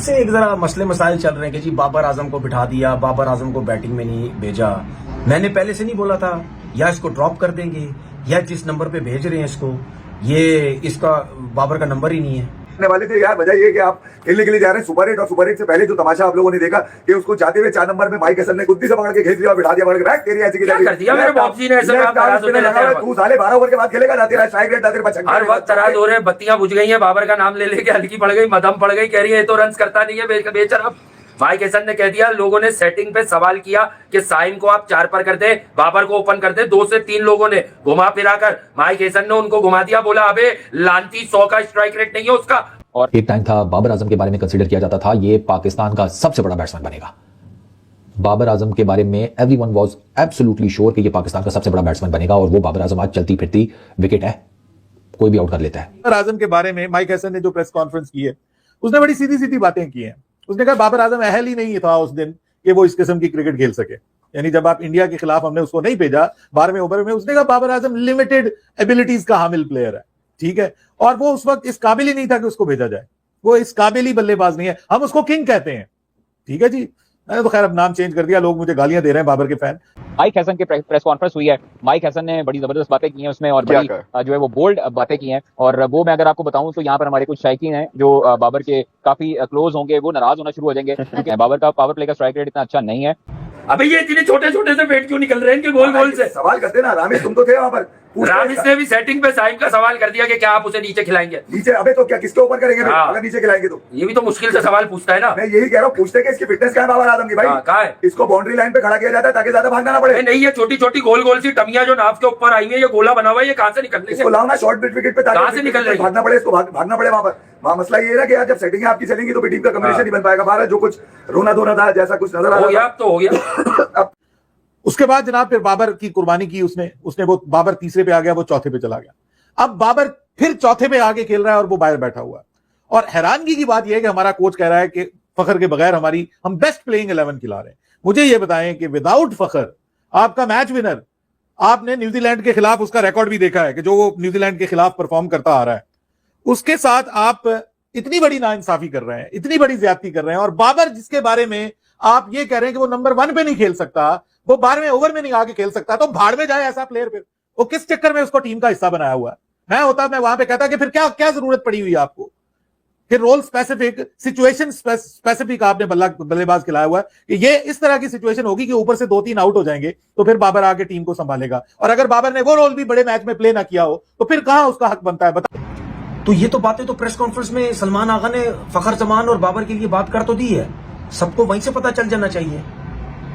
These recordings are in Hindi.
से एक जरा मसले मसाइल चल रहे हैं कि जी बाबर आजम को बिठा दिया, बाबर आजम को बैटिंग में नहीं भेजा। मैंने पहले से नहीं बोला था या इसको ड्रॉप कर देंगे या जिस नंबर पे भेज रहे हैं इसको, ये इसका बाबर का नंबर ही नहीं है वाले थे यार। वजह ये कि आप खेलने के लिए जा रहे हैं सुपर 8 और सुपर 8 से पहले जो तमाशा आप लोगों ने देखा कि उसको जाते हुए 4 नंबर में माइक हसन ने गुद्दी से पकड़ के खींच लिया और बिठा दिया, पकड़ के तेरी ऐसी की कर दिया मेरे बॉक्सी ने ऐसा तू साले 12 ओवर के बाद खेलेगा ना, तेरा स्ट्राइक रेट तेरे पास हर वक्त तराज हो रहे हैं, बत्तियां बुझ गई हैं, बाबर का नाम ले लेके हल्की पड़ गई, मदम पड़ गई, कह रही है तो रन करता नहीं है बेचारा। माइक हसन ने कह दिया, लोगों ने सेटिंग पे सवाल किया कि साइम को आप 4 पर कर दे, बाबर को ओपन कर दे। 2 से 3 लोगों ने घुमा फिरा कर माइक हसन ने उनको घुमा दिया, बोला अबे लांती 100 का स्ट्राइक रेट नहीं है उसका। और एक टाइम था बाबर आजम के बारे में कंसीडर किया जाता था ये पाकिस्तान का सबसे बड़ा बैट्समैन बनेगा। बाबर आजम के बारे में एवरीवन वाज एब्सोल्युटली श्योर कि ये पाकिस्तान का सबसे बड़ा बैट्समैन बनेगा और वो बाबर आजम आज चलती फिरती विकेट है, कोई भी आउट कर लेता है। बाबर आजम के बारे में माइक हसन ने जो प्रेस कॉन्फ्रेंस की है उसने बड़ी सीधी सीधी बातें की हैं। उसने कहा बाबर आजम अहल ही नहीं था उस दिन कि वो इस किस्म की क्रिकेट खेल सके। यानी जब आप इंडिया के खिलाफ हमने उसको नहीं भेजा 12वें ओवर में, उसने कहा बाबर आजम लिमिटेड एबिलिटीज का हामिल प्लेयर है, ठीक है, और वो उस वक्त इस काबिल ही नहीं था कि उसको भेजा जाए, वो इस काबिल ही बल्लेबाज नहीं है, हम उसको किंग कहते हैं, ठीक है जी। मैंने तो खैर अब नाम चेंज कर दिया, लोग मुझे गालियां दे रहे हैं बाबर के फैन। माइक हसन की प्रेस कॉन्फ्रेंस हुई है, माइक हसन ने बड़ी जबरदस्त बातें की हैं उसमें और बड़ी जो है वो बोल्ड बातें की हैं, और वो मैं अगर आपको बताऊं तो यहाँ पर हमारे कुछ शायकीन हैं जो बाबर के काफी क्लोज होंगे, वो नाराज होना शुरू हो जाएंगे क्योंकि बाबर का पावर प्ले का स्ट्राइक रेट इतना अच्छा नहीं है। अबे ये इतने छोटे छोटे से बैट क्यों निकल रहे हैं इनके गोल गोल से? सवाल करते ना रामेश, तुम तो थे वहां पर। रामिस ने भी सेटिंग पे साइम का सवाल कर दिया कि क्या आप उसे नीचे खिलाएंगे? नीचे? अबे तो क्या किसके ऊपर करेंगे अगर नीचे खिलाएंगे तो? ये भी तो मुश्किल से सवाल पूछता है ना। मैं यही कह रहा हूँ, पूछते कि इसकी फिटनेस क्या है बाबर आजम की भाई? कहाँ है? इसको बाउंड्री लाइन पे खड़ा किया जाता है ताकि ज्यादा भागना ना पड़े। नहीं, ये छोटी छोटी गोल गोल सी टमियां जो नाव के ऊपर आई है, ये गोला बना हुआ है, ये कहाँ से निकलने? इसको लाओ ना शॉर्ट मिड विकेट पे, कहाँ से निकल रही? भागना पड़े, इसको भागना पड़े वहां पर। वहां मसला ये है ना कि यार जब सेटिंग आपकी चलेंगी तो टीम का कॉम्बिनेशन नहीं बन पाएगा। बाहर जो कुछ रोना धोना था जैसा कुछ नजर आ रहा था तो हो गया। उसके बाद जनाब फिर बाबर की कुर्बानी की उसने वो बाबर तीसरे पे आ गया, वो चौथे पे चला गया। अब बाबर फिर चौथे पे आगे खेल रहा है और वो बाहर बैठा हुआ है। और हैरानगी की बात यह है कि हमारा कोच कह रहा है कि फखर के बगैर हम बेस्ट प्लेइंग 11 खिला रहे हैं। मुझे यह बताएं कि विदाउट फखर आपका मैच विनर, आपने न्यूजीलैंड के खिलाफ उसका रिकॉर्ड भी देखा है कि जो वो न्यूजीलैंड के खिलाफ परफॉर्म करता आ रहा है, उसके साथ आप इतनी बड़ी नाइंसाफी कर रहे हैं, इतनी बड़ी ज्यादती कर रहे हैं। और बाबर जिसके बारे में आप ये कह रहे हैं कि वो नंबर 1 पे नहीं खेल सकता, वो 12वें ओवर में नहीं आके खेल सकता, तो भाड़ में जाए ऐसा प्लेयर। फिर वो किस चक्कर में उसको टीम का हिस्सा बनाया हुआ है? मैं वहां पे कहता कि फिर क्या जरूरत पड़ी हुई आपको कि रोल स्पेसिफिक, सिचुएशन स्पेसिफिक आपने बल्लेबाज खिलाया हुआ है कि ये इस तरह की सिचुएशन होगी कि ऊपर से 2-3 आउट हो जाएंगे तो फिर बाबर आके टीम को संभालेगा। और अगर बाबर ने वो रोल भी बड़े मैच में प्ले ना किया हो तो फिर कहां उसका हक बनता है? बता। तो ये तो बातें तो प्रेस कॉन्फ्रेंस में सलमान आगा ने फखर जमान और बाबर के लिए बात कर तो दी है, सबको वहीं से पता चल जाना चाहिए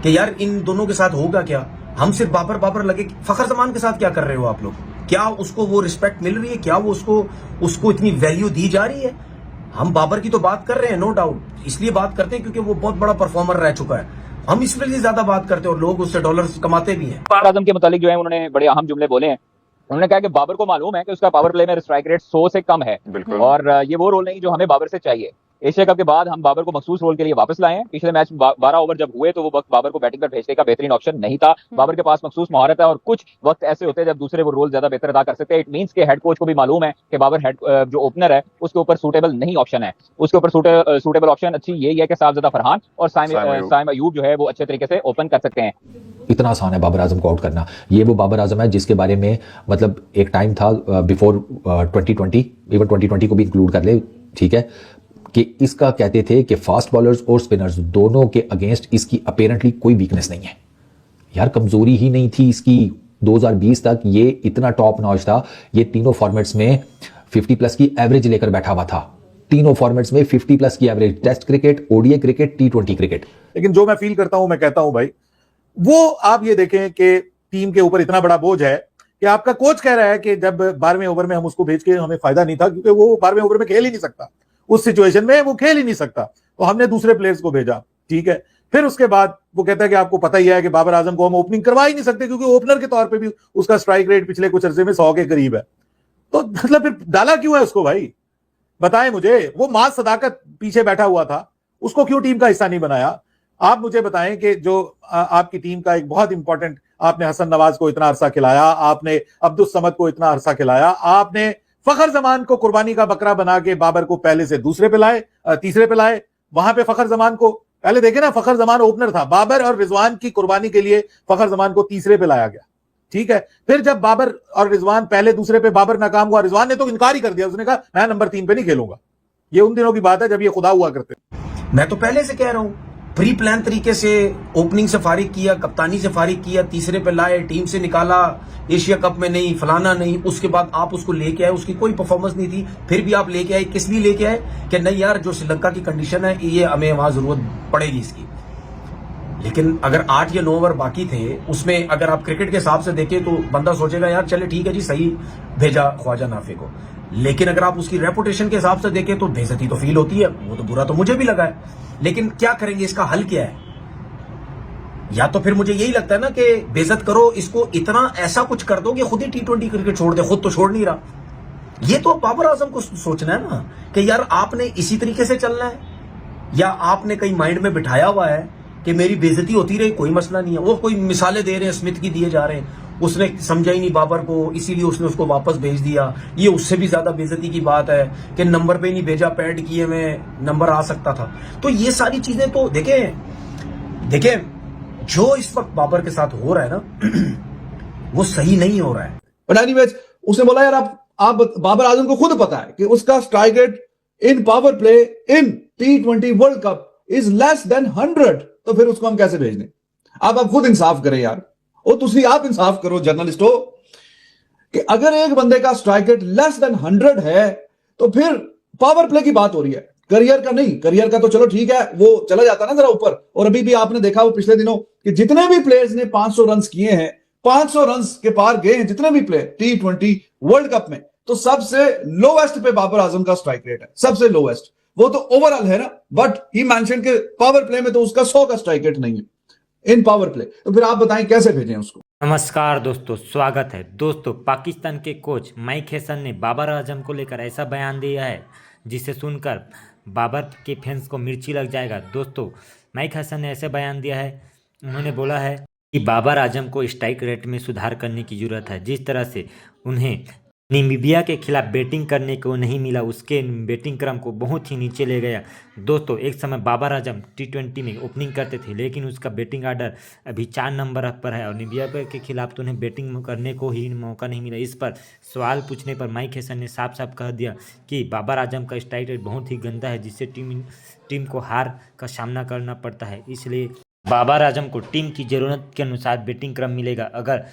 कि यार इन दोनों के साथ होगा क्या। हम सिर्फ बाबर लगे, फखर जमान के साथ क्या कर रहे हो आप लोग? क्या उसको वो रिस्पेक्ट मिल रही है? क्या वो उसको इतनी वैल्यू दी जा रही है? हम बाबर की तो बात कर रहे हैं, नो डाउट, इसलिए बात करते हैं क्योंकि वो बहुत बड़ा परफॉर्मर रह चुका है, हम इसलिए ज्यादा बात करते हैं और लोग उससे डॉलर्स कमाते भी हैं। बाबर आजम के मुतालिक जो है उन्होंने बड़े अहम जुमले बोले हैं। उन्होंने कहा कि बाबर को मालूम है कि उसका पावर प्ले में स्ट्राइक रेट 100 से कम है और ये वो रोल नहीं जो हमें बाबर से चाहिए। एशिया कप के बाद हम बाबर को मखसूस रोल के लिए वापस लाए हैं। पिछले मैच 12 ओवर जब हुए तो वो वक्त बाबर को बैटिंग पर भेजने का बेहतरीन ऑप्शन नहीं था। बाबर के पास मखसूस महारत है और कुछ वक्त ऐसे होते हैं जब दूसरे वो रोल ज्यादा बेहतर अदा कर सकते हैं। इट मींस के हेड कोच को भी मालूम है कि बाबर जो ओपनर है उसके ऊपर सूटेबल नहीं ऑप्शन है, उसके ऊपर सूटेबल ऑप्शन अच्छी यही है कि साफजदा फरहान और साइम अयूब जो है वो अच्छे तरीके से ओपन कर सकते हैं। इतना आसान है बाबर आजम को आउट करना। ये वो बाबर आजम है जिसके बारे में मतलब एक टाइम था बिफोर 2020, इवन 2020 को भी इंक्लूड कर ले, ठीक है, कि इसका कहते थे कि फास्ट बॉलर्स और स्पिनर्स दोनों के अगेंस्ट इसकी अपेरेंटली कोई वीकनेस नहीं है। यार कमजोरी ही नहीं थी इसकी। 2020 तक ये इतना टॉप नॉच था, ये तीनों फॉर्मेट्स में 50+ की एवरेज लेकर बैठा हुआ था। तीनों फॉर्मेट्स में 50+ की average, test cricket, ODI cricket, T20 cricket. लेकिन जो मैं फील करता हूं, मैं कहता हूं भाई, वो आप ये देखें कि टीम के ऊपर इतना बड़ा बोझ है कि आपका कोच कह रहा है कि जब 12वें ओवर में हम उसको भेज के हमें फायदा नहीं था क्योंकि वो 12वें ओवर में खेल ही नहीं सकता, उस सिचुएशन में वो खेल ही नहीं सकता, तो हमने दूसरे प्लेयर्स को भेजा, ठीक है। फिर उसके बाद वो कहता है कि आपको पता ही है कि बाबर आजम को हम ओपनिंग करवा ही नहीं सकते क्योंकि ओपनर के तौर पे भी उसका स्ट्राइक रेट पिछले कुछ अरसे में 100 के करीब है। तो मतलब फिर डाला क्यों है उसको भाई? बताएं मुझे। वो मां सदाकत पीछे बैठा हुआ था, उसको क्यों टीम का हिस्सा नहीं बनाया? आप मुझे बताएं कि जो आपकी टीम का एक बहुत इंपॉर्टेंट, आपने हसन नवाज को इतना अरसा खिलाया, आपने अब्दुल समद को इतना अरसा खिलाया, आपने फखर जमान को कुर्बानी का बकरा बना के बाबर को पहले से दूसरे पे लाए, तीसरे पे लाए, वहां पे फखर जमान को पहले देखे ना, फखर जमान ओपनर था, बाबर और रिजवान की कुर्बानी के लिए फखर जमान को तीसरे पे लाया गया, ठीक है। फिर जब बाबर और रिजवान पहले दूसरे पे बाबर नाकाम हुआ, रिजवान ने तो इनकार ही कर दिया, उसने कहा मैं नंबर 3 पे नहीं खेलूंगा। ये उन दिनों की बात है जब ये खुदा हुआ करते। मैं तो पहले से कह रहा हूं, प्री प्लान तरीके से ओपनिंग से फारिग किया, कप्तानी से फारिग किया, तीसरे पे लाए, टीम से निकाला, एशिया कप में नहीं, फलाना नहीं, उसके बाद आप उसको लेके आए, उसकी कोई परफॉर्मेंस नहीं थी, फिर भी आप लेके आए। किस लिए लेके आए कि नहीं यार जो श्रीलंका की कंडीशन है ये हमें वहां जरूरत पड़ेगी इसकी। लेकिन अगर 8 या 9 ओवर बाकी थे, उसमें अगर आप क्रिकेट के हिसाब से देखें तो बंदा सोचेगा यार चले ठीक है जी, सही भेजा ख्वाजा नाफे को। लेकिन अगर आप उसकी रेपुटेशन के हिसाब से देखें तो बेइज्जती तो फील होती है, वो तो बुरा तो मुझे भी लगा है। लेकिन क्या करेंगे, इसका हल क्या है? या तो फिर मुझे यही लगता है ना कि बेइज्जत करो इसको, इतना ऐसा कुछ कर दो कि खुद ही T20 क्रिकेट छोड़ दे, खुद तो छोड़ नहीं रहा। ये तो बाबर आजम को सोचना है ना कि यार आपने इसी तरीके से चलना है, या आपने कहीं माइंड में बिठाया हुआ है कि मेरी बेइज्जती होती रही, कोई मसला नहीं है। वो कोई मिसालें दे रहे हैं, स्मिथ की दिए जा रहे हैं, उसने समझा ही नहीं बाबर को, इसीलिए उसने उसको वापस भेज दिया। ये उससे भी ज्यादा बेइज्जती की बात है कि नंबर पे नहीं भेजा, पैड किए में नंबर आ सकता था। तो ये सारी चीजें तो देखें जो इस वक्त बाबर के साथ हो रहा है ना वो सही नहीं हो रहा है। बट एनीवेज उसने बोला यार आप बाबर आजम को खुद पता है कि उसका strike rate in power play in T20 world cup is less than 100, तो फिर उसको हम कैसे भेज दें? आप खुद इंसाफ करें यार, और तुसी आप इंसाफ करो जर्नलिस्ट हो कि अगर एक बंदे का स्ट्राइक रेट लेस देन 100 है तो फिर पावर प्ले की बात हो रही है, करियर का नहीं। करियर का तो चलो ठीक है, वो चला जाता ना जरा ऊपर। और अभी भी आपने देखा वो पिछले दिनों कि जितने भी प्लेयर्स ने 500 रन किए हैं, 500 रन के पार गए हैं जितने भी प्लेयर T20 वर्ल्ड कप में, तो सबसे लोवेस्ट पे बाबर आजम का स्ट्राइक रेट है, सबसे लोवेस्ट। वो तो ओवरऑल है ना, बट ही मेंशन के पावर प्ले में तो उसका 100 का स्ट्राइक रेट नहीं है इन पावर प्ले। तो फिर आप बताएं कैसे भेजें उसको। नमस्कार दोस्तों, स्वागत है। दोस्तों, पाकिस्तान के कोच माइक हैसन ने बाबर आजम को लेकर ऐसा बयान दिया है जिसे सुनकर बाबर के फैंस को मिर्ची लग जाएगा। दोस्तों, माइक हैसन ने ऐसे बयान दिया है, उन्होंने बोला है कि बाबर आजम को स्ट्राइक रेट में सुधार करने की ज़रूरत है। जिस तरह से उन्हें नामीबिया के खिलाफ बैटिंग करने को नहीं मिला, उसके बैटिंग क्रम को बहुत ही नीचे ले गया। दोस्तों, एक समय बाबर आजम T20 में ओपनिंग करते थे, लेकिन उसका बैटिंग आर्डर अभी 4 नंबर पर है और नामीबिया के खिलाफ तो उन्हें बैटिंग करने को ही मौका नहीं मिला। इस पर सवाल पूछने पर माइक हैसन ने साफ साफ कह दिया कि बाबर आजम का स्ट्राइक रेट बहुत ही गंदा है, जिससे टीम को हार का सामना करना पड़ता है। इसलिए बाबर आजम को टीम की ज़रूरत के अनुसार बैटिंग क्रम मिलेगा। अगर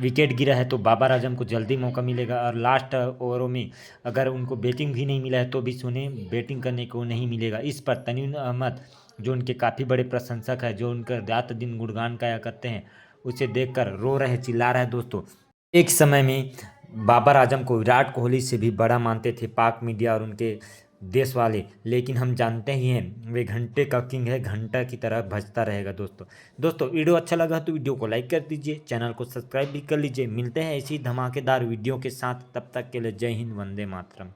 विकेट गिरा है तो बाबर आजम को जल्दी मौका मिलेगा, और लास्ट ओवरों में अगर उनको बैटिंग भी नहीं मिला है तो भी उन्हें बैटिंग करने को नहीं मिलेगा। इस पर तमीम अहमद, जो उनके काफ़ी बड़े प्रशंसक हैं, जो उनका रात दिन गुणगान गाया करते हैं, उसे देखकर रो रहे, चिल्ला रहे। दोस्तों, एक समय में बाबर आजम को विराट कोहली से भी बड़ा मानते थे पाक मीडिया और उनके देश वाले, लेकिन हम जानते ही हैं वे घंटे का किंग है, घंटा की तरह बजता रहेगा। दोस्तों वीडियो अच्छा लगा तो वीडियो को लाइक कर दीजिए, चैनल को सब्सक्राइब भी कर लीजिए। मिलते हैं ऐसी धमाकेदार वीडियो के साथ, तब तक के लिए जय हिंद, वंदे मातरम।